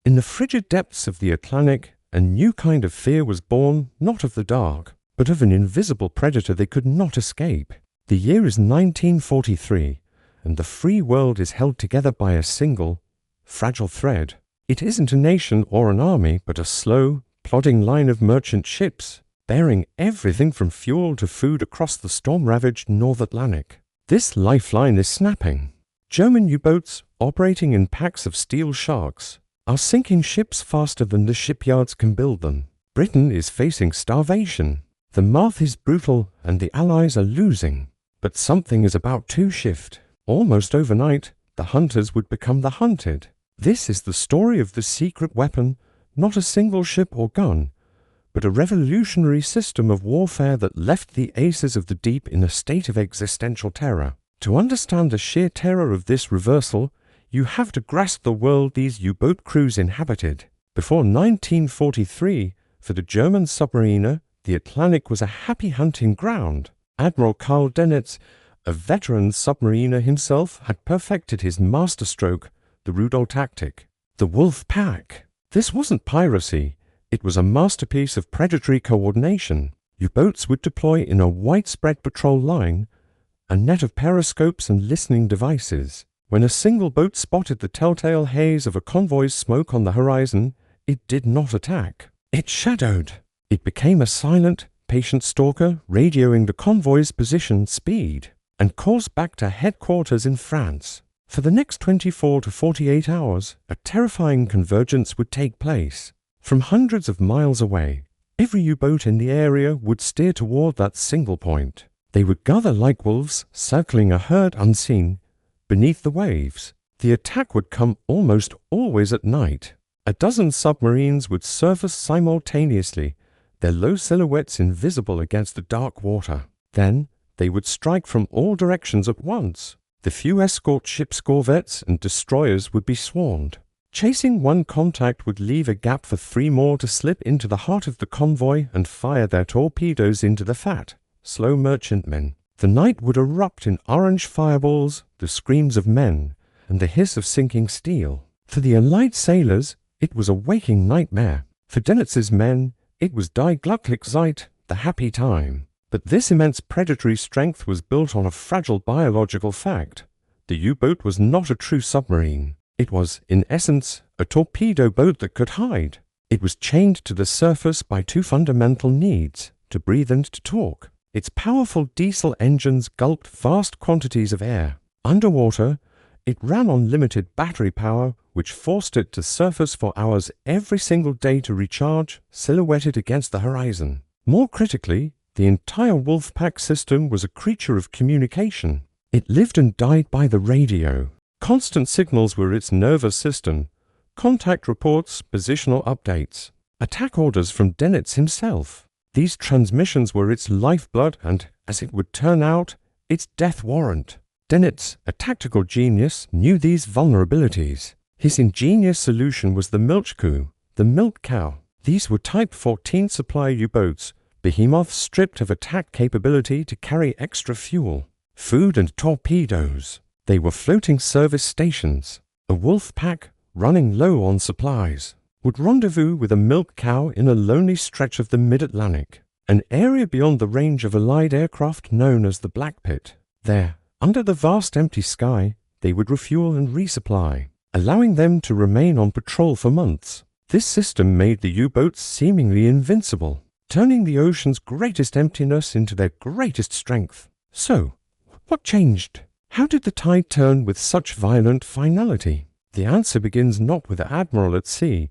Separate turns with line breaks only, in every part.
In the frigid depths of the Atlantic, a new kind of fear was born, not of the dark, but of an invisible predator they could not escape. The year is 1943, and the free world is held together by a single, fragile thread. It isn't a nation or an army, but a slow, plodding line of merchant ships, bearing everything from fuel to food across the storm-ravaged North Atlantic. This lifeline is snapping. German U-boats, operating in packs of steel sharks, are sinking ships faster than the shipyards can build them. Britain is facing starvation. The math is brutal and the Allies are losing. But something is about to shift. Almost overnight, the hunters would become the hunted. This is the story of the secret weapon, not a single ship or gun, but a revolutionary system of warfare that left the aces of the deep in a state of existential terror. To understand the sheer terror of this reversal, you have to grasp the world these U-boat crews inhabited. Before 1943, for the German submariner, the Atlantic was a happy hunting ground. Admiral Karl Dönitz, a veteran submariner himself, had perfected his masterstroke, the Rudol tactic, the wolf pack. This wasn't piracy, it was a masterpiece of predatory coordination. U-boats would deploy in a widespread patrol line, a net of periscopes and listening devices. When a single boat spotted the telltale haze of a convoy's smoke on the horizon, it did not attack. It shadowed. It became a silent, patient stalker, radioing the convoy's position, speed, and course back to headquarters in France. For the next 24 to 48 hours, a terrifying convergence would take place. From hundreds of miles away, every U-boat in the area would steer toward that single point. They would gather like wolves, circling a herd unseen, beneath the waves. The attack would come almost always at night. A dozen submarines would surface simultaneously, their low silhouettes invisible against the dark water. Then, they would strike from all directions at once. The few escort ships, corvettes, and destroyers would be swarmed. Chasing one contact would leave a gap for three more to slip into the heart of the convoy and fire their torpedoes into the fat, slow merchantmen. The night would erupt in orange fireballs, the screams of men, and the hiss of sinking steel. For the Allied sailors, it was a waking nightmare. For Dönitz's men, it was Die Glücklichkeit, the happy time. But this immense predatory strength was built on a fragile biological fact. The U-boat was not a true submarine. It was, in essence, a torpedo boat that could hide. It was chained to the surface by two fundamental needs, to breathe and to talk. Its powerful diesel engines gulped vast quantities of air. Underwater, it ran on limited battery power, which forced it to surface for hours every single day to recharge, silhouetted against the horizon. More critically, the entire wolfpack system was a creature of communication. It lived and died by the radio. Constant signals were its nervous system, contact reports, positional updates, attack orders from Dönitz himself. These transmissions were its lifeblood and, as it would turn out, its death warrant. Dönitz, a tactical genius, knew these vulnerabilities. His ingenious solution was the Milchkuh, the milk cow. These were Type 14 supply U-boats, behemoths stripped of attack capability to carry extra fuel, food and torpedoes. They were floating service stations. A wolf pack, running low on supplies, would rendezvous with a milk cow in a lonely stretch of the mid-Atlantic, an area beyond the range of Allied aircraft known as the Black Pit. There, under the vast empty sky, they would refuel and resupply, allowing them to remain on patrol for months. This system made the U-boats seemingly invincible, turning the ocean's greatest emptiness into their greatest strength. So, what changed? How did the tide turn with such violent finality? The answer begins not with the admiral at sea,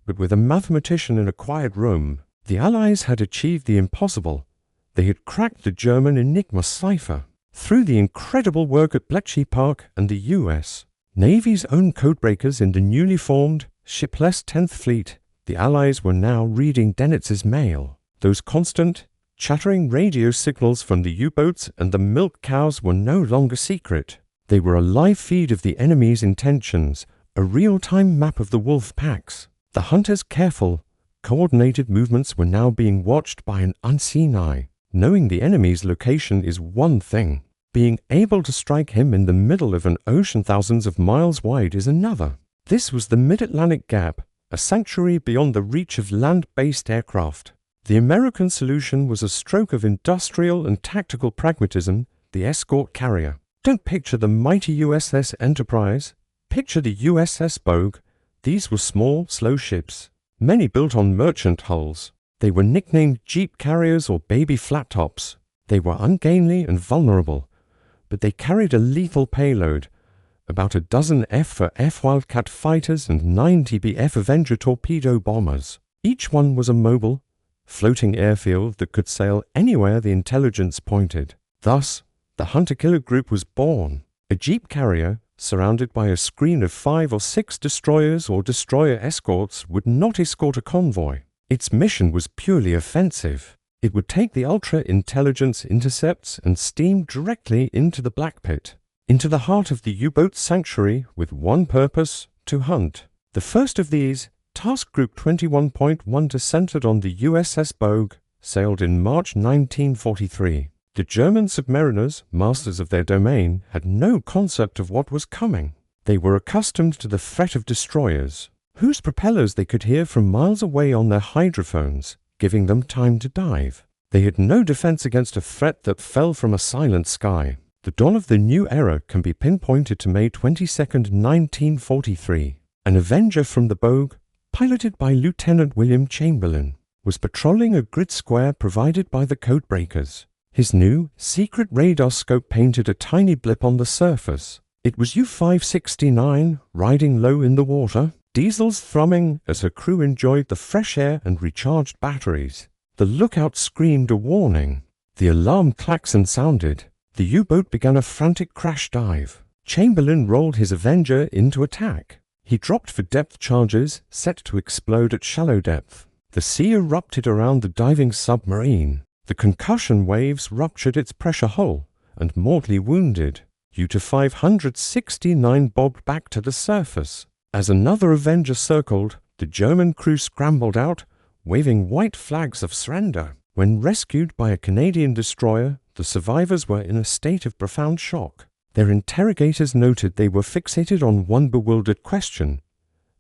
but with a mathematician in a quiet room. The Allies had achieved the impossible. They had cracked the German Enigma cipher. Through the incredible work at Bletchley Park and the US Navy's own codebreakers in the newly formed, shipless 10th Fleet, the Allies were now reading Dönitz's mail. Those constant, chattering radio signals from the U-boats and the milk cows were no longer secret. They were a live feed of the enemy's intentions, a real-time map of the wolf packs. The hunter's careful, coordinated movements were now being watched by an unseen eye. Knowing the enemy's location is one thing. Being able to strike him in the middle of an ocean thousands of miles wide is another. This was the mid-Atlantic gap, a sanctuary beyond the reach of land-based aircraft. The American solution was a stroke of industrial and tactical pragmatism, the Escort carrier. Don't picture the mighty USS Enterprise. Picture the USS Bogue. These were small, slow ships, many built on merchant hulls. They were nicknamed jeep carriers or baby flat tops. They were ungainly and vulnerable, but they carried a lethal payload, about a dozen F-for-F Wildcat fighters and 9 TBF Avenger torpedo bombers. Each one was a mobile, floating airfield that could sail anywhere the intelligence pointed. Thus, the hunter-killer group was born, a jeep carrier surrounded by a screen of 5 or 6 destroyers or destroyer escorts would not escort a convoy. Its mission was purely offensive. It would take the ultra-intelligence intercepts and steam directly into the black pit, into the heart of the U-boat sanctuary with one purpose: to hunt. The first of these, Task Group 21.1, centered on the USS Bogue, sailed in March 1943. The German submariners, masters of their domain, had no concept of what was coming. They were accustomed to the threat of destroyers, whose propellers they could hear from miles away on their hydrophones, giving them time to dive. They had no defense against a threat that fell from a silent sky. The dawn of the new era can be pinpointed to May 22nd, 1943. An Avenger from the Bogue, piloted by Lieutenant William Chamberlain, was patrolling a grid square provided by the codebreakers. His new, secret radar scope painted a tiny blip on the surface. It was U-569, riding low in the water, diesels thrumming as her crew enjoyed the fresh air and recharged batteries. The lookout screamed a warning. The alarm klaxon sounded. The U-boat began a frantic crash dive. Chamberlain rolled his Avenger into attack. He dropped for depth charges, set to explode at shallow depth. The sea erupted around the diving submarine. The concussion waves ruptured its pressure hull, and mortally wounded. U-569 bobbed back to the surface. As another Avenger circled, the German crew scrambled out, waving white flags of surrender. When rescued by a Canadian destroyer, the survivors were in a state of profound shock. Their interrogators noted they were fixated on one bewildered question: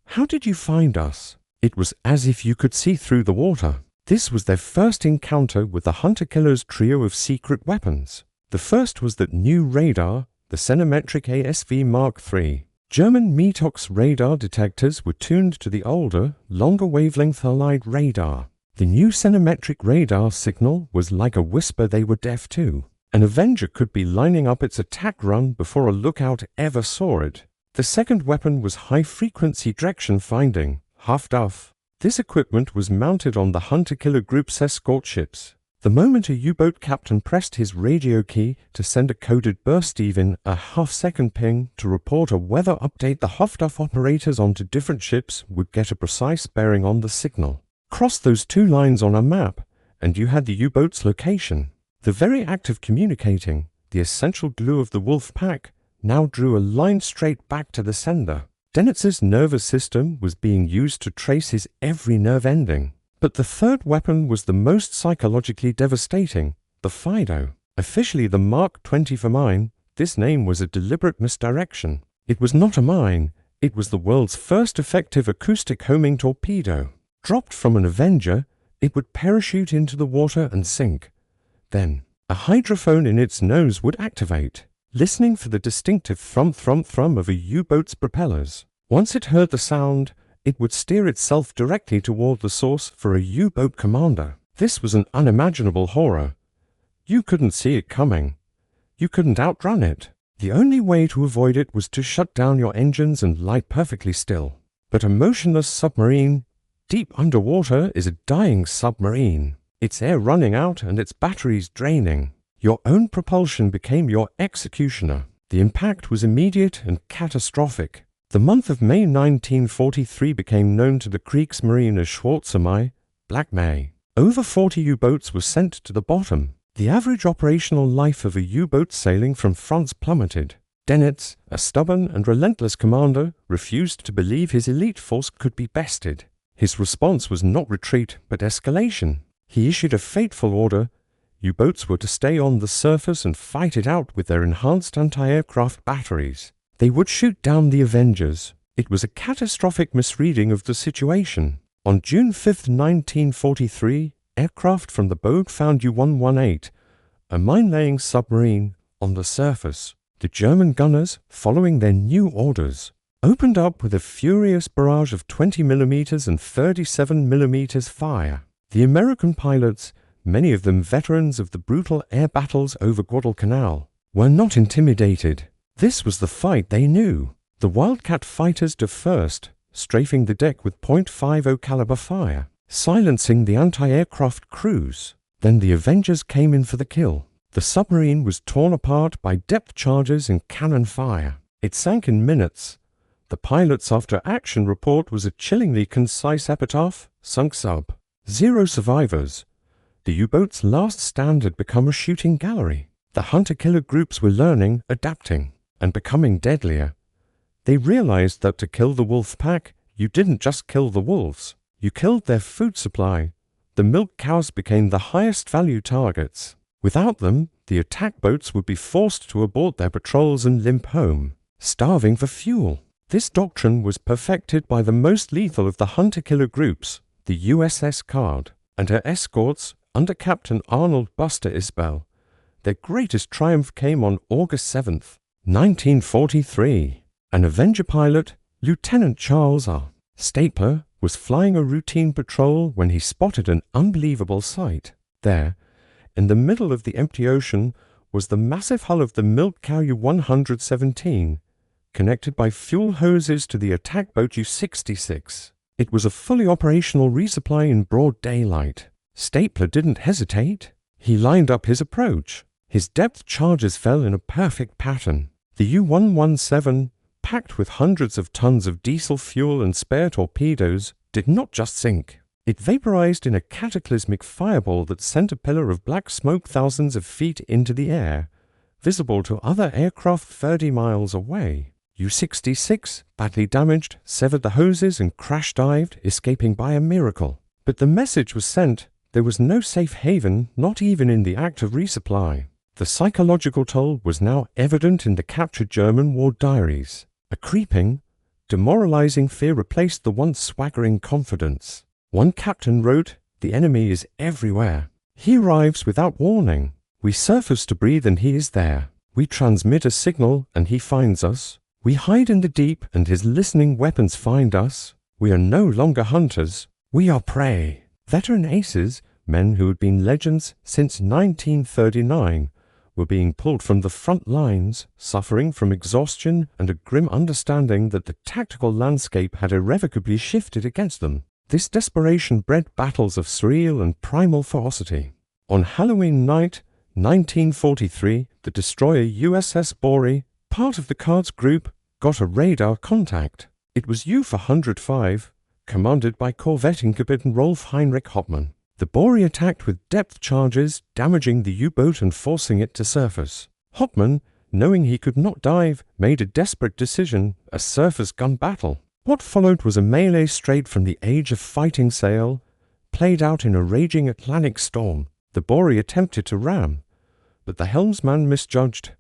"How did you find us?" It was as if you could see through the water. This was their first encounter with the hunter-killer's trio of secret weapons. The first was that new radar, the Cinematric ASV Mark III. German METOX radar detectors were tuned to the older, longer wavelength Allied radar. The new Cinematric radar signal was like a whisper they were deaf to. An Avenger could be lining up its attack run before a lookout ever saw it. The second weapon was high-frequency direction finding, HFDUF. This equipment was mounted on the hunter-killer group's escort ships. The moment a U-boat captain pressed his radio key to send a coded burst, even a half-second ping to report a weather update, the HFDUF operators onto different ships would get a precise bearing on the signal. Cross those two lines on a map, and you had the U-boat's location. The very act of communicating, the essential glue of the wolfpack, now drew a line straight back to the sender. Dennett's nervous system was being used to trace his every nerve ending. But the third weapon was the most psychologically devastating, the FIDO. Officially the Mark 20 for mine, this name was a deliberate misdirection. It was not a mine, it was the world's first effective acoustic homing torpedo. Dropped from an Avenger, it would parachute into the water and sink. Then, a hydrophone in its nose would activate, listening for the distinctive thrum-thrum-thrum of a U-boat's propellers. Once it heard the sound, it would steer itself directly toward the source for a U-boat commander. This was an unimaginable horror. You couldn't see it coming. You couldn't outrun it. The only way to avoid it was to shut down your engines and lie perfectly still. But a motionless submarine, deep underwater, is a dying submarine. Its air running out and its batteries draining. Your own propulsion became your executioner. The impact was immediate and catastrophic. The month of May 1943 became known to the Kriegsmarine as Schwarze Black May. Over 40 U-boats were sent to the bottom. The average operational life of a U-boat sailing from France plummeted. Dennett, a stubborn and relentless commander, refused to believe his elite force could be bested. His response was not retreat, but escalation. He issued a fateful order. U-boats were to stay on the surface and fight it out with their enhanced anti-aircraft batteries. They would shoot down the Avengers, It was a catastrophic misreading of the situation. On June 5, 1943, aircraft from the boat found U-118, a mine-laying submarine, on the surface. The German gunners, following their new orders, opened up with a furious barrage of 20mm and 37mm fire. The American pilots, many of them veterans of the brutal air battles over Guadalcanal, were not intimidated. This was the fight they knew. The Wildcat fighters dove first, strafing the deck with .50 caliber fire, silencing the anti-aircraft crews. Then the Avengers came in for the kill. The submarine was torn apart by depth charges and cannon fire. It sank in minutes. The pilot's after-action report was a chillingly concise epitaph: sunk sub. 0 survivors. The U-boat's last stand had become a shooting gallery. The hunter-killer groups were learning, adapting, and becoming deadlier. They realized that to kill the wolf pack, you didn't just kill the wolves. You killed their food supply. The milk cows became the highest value targets. Without them, the attack boats would be forced to abort their patrols and limp home, starving for fuel. This doctrine was perfected by the most lethal of the hunter-killer groups, the USS Card, and her escorts under Captain Arnold Buster Isbell. Their greatest triumph came on August 7th, 1943. An Avenger pilot, Lieutenant Charles R. Stapler, was flying a routine patrol when he spotted an unbelievable sight. There, in the middle of the empty ocean, was the massive hull of the milk cow U-117, connected by fuel hoses to the attack boat U-66. It was a fully operational resupply in broad daylight. Stapler didn't hesitate. He lined up his approach. His depth charges fell in a perfect pattern. The U-117, packed with hundreds of tons of diesel fuel and spare torpedoes, did not just sink. It vaporized in a cataclysmic fireball that sent a pillar of black smoke thousands of feet into the air, visible to other aircraft 30 miles away. U-66, badly damaged, severed the hoses and crash-dived, escaping by a miracle. But the message was sent: there was no safe haven, not even in the act of resupply. The psychological toll was now evident in the captured German war diaries. A creeping, demoralizing fear replaced the once swaggering confidence. One captain wrote, "The enemy is everywhere. He arrives without warning. We surface to breathe and he is there. We transmit a signal and he finds us. We hide in the deep and his listening weapons find us. We are no longer hunters. We are prey." Veteran aces, men who had been legends since 1939, were being pulled from the front lines, suffering from exhaustion and a grim understanding that the tactical landscape had irrevocably shifted against them. This desperation bred battles of surreal and primal ferocity. On Halloween night, 1943, the destroyer USS Bory, part of the Cards group, got a radar contact. It was U-405, commanded by corvette Captain Rolf Heinrich Hoppmann. The Bory attacked with depth charges, damaging the U-boat and forcing it to surface. Hoppmann, knowing he could not dive, made a desperate decision: a surface gun battle. What followed was a melee straight from the age of fighting sail, played out in a raging Atlantic storm. The Bory attempted to ram, but the helmsman misjudged.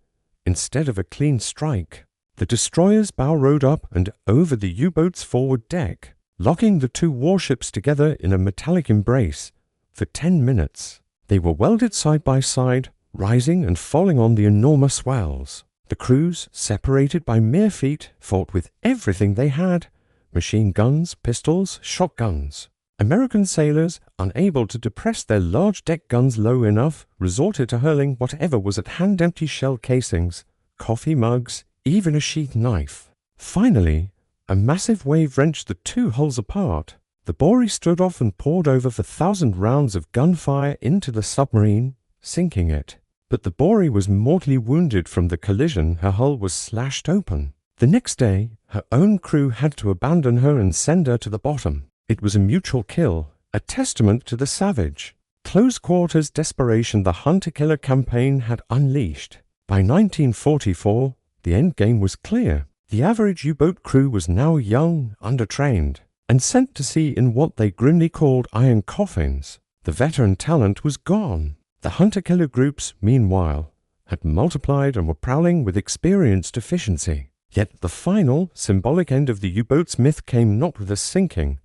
Instead of a clean strike, the destroyer's bow rode up and over the U-boat's forward deck, locking the two warships together in a metallic embrace. For 10 minutes, they were welded side by side, rising and falling on the enormous swells. The crews, separated by mere feet, fought with everything they had: machine guns, pistols, shotguns. American sailors, unable to depress their large deck guns low enough, resorted to hurling whatever was at hand: empty shell casings, coffee mugs, even a sheath knife. Finally, a massive wave wrenched the two hulls apart. The Bory stood off and poured over 1,000 rounds of gunfire into the submarine, sinking it. But the Bory was mortally wounded from the collision. Her hull was slashed open. The next day, her own crew had to abandon her and send her to the bottom. It was a mutual kill, a testament to the savage, close-quarters desperation the hunter-killer campaign had unleashed. By 1944, the endgame was clear. The average U-boat crew was now young, undertrained, and sent to sea in what they grimly called iron coffins. The veteran talent was gone. The hunter-killer groups, meanwhile, had multiplied and were prowling with experienced efficiency. Yet the final, symbolic end of the U-boat's myth came not with a sinking,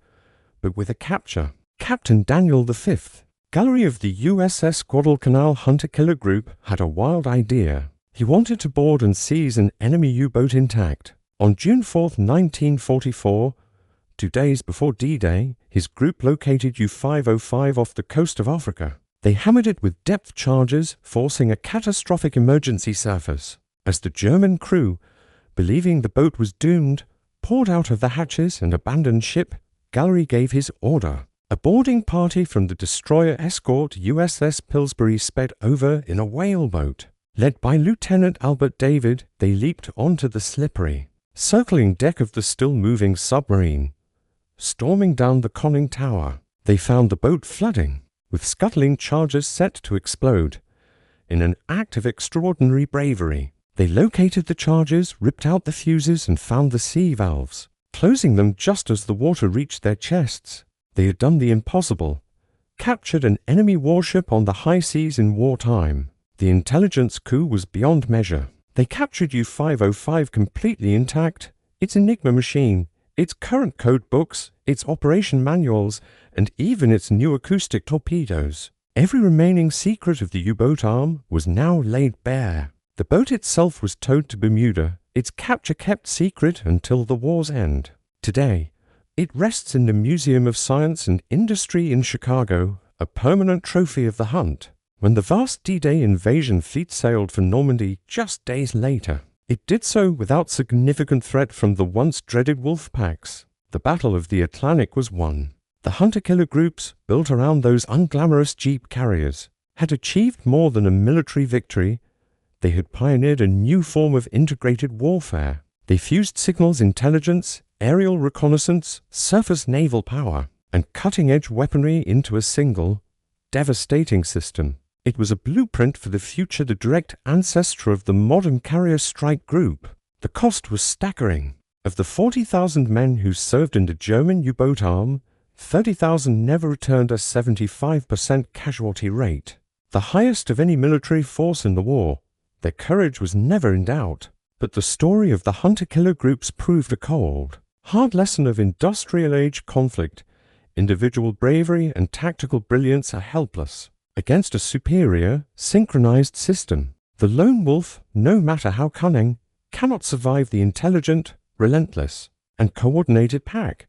but with a capture. Captain Daniel V, gallery of the USS Guadalcanal hunter-killer group, had a wild idea. He wanted to board and seize an enemy U-boat intact. On June 4, 1944, 2 days before D-Day, his group located U-505 off the coast of Africa. They hammered it with depth charges, forcing a catastrophic emergency surface. As the German crew, believing the boat was doomed, poured out of the hatches and abandoned ship, Gallery gave his order. A boarding party from the destroyer Escort USS Pillsbury sped over in a whaleboat. Led by Lieutenant Albert David, they leaped onto the slippery, circling deck of the still-moving submarine. Storming down the conning tower, they found the boat flooding, with scuttling charges set to explode. In an act of extraordinary bravery, they located the charges, ripped out the fuses, and found the sea valves, closing them just as the water reached their chests. They had done the impossible, captured an enemy warship on the high seas in wartime. The intelligence coup was beyond measure. They captured U-505 completely intact, its Enigma machine, its current code books, its operation manuals, and even its new acoustic torpedoes. Every remaining secret of the U-boat arm was now laid bare. The boat itself was towed to Bermuda, its capture kept secret until the war's end. Today, it rests in the Museum of Science and Industry in Chicago, a permanent trophy of the hunt. When the vast D-Day invasion fleet sailed for Normandy just days later, it did so without significant threat from the once dreaded wolfpacks. The Battle of the Atlantic was won. The hunter-killer groups, built around those unglamorous jeep carriers, had achieved more than a military victory. They had pioneered a new form of integrated warfare. They fused signals intelligence, aerial reconnaissance, surface naval power, and cutting-edge weaponry into a single, devastating system. It was a blueprint for the future, the direct ancestor of the modern carrier strike group. The cost was staggering. Of the 40,000 men who served in the German U-boat arm, 30,000 never returned, a 75% casualty rate, the highest of any military force in the war. Their courage was never in doubt. But the story of the hunter-killer groups proved a cold, hard lesson of industrial-age conflict. Individual bravery and tactical brilliance are helpless against a superior, synchronized system. The lone wolf, no matter how cunning, cannot survive the intelligent, relentless, and coordinated pack.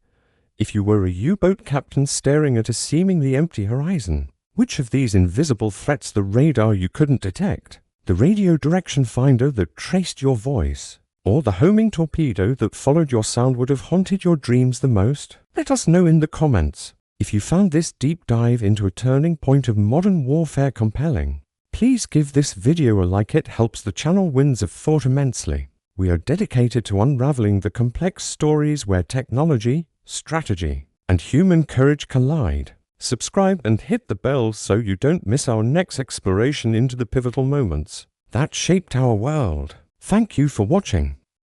If you were a U-boat captain staring at a seemingly empty horizon, which of these invisible threats, the radar you couldn't detect, the radio direction finder that traced your voice, or the homing torpedo that followed your sound would have haunted your dreams the most? Let us know in the comments. If you found this deep dive into a turning point of modern warfare compelling, please give this video a like. It helps the channel winds of thought immensely. We are dedicated to unraveling the complex stories where technology, strategy, and human courage collide. Subscribe and hit the bell so you don't miss our next exploration into the pivotal moments that shaped our world. Thank you for watching.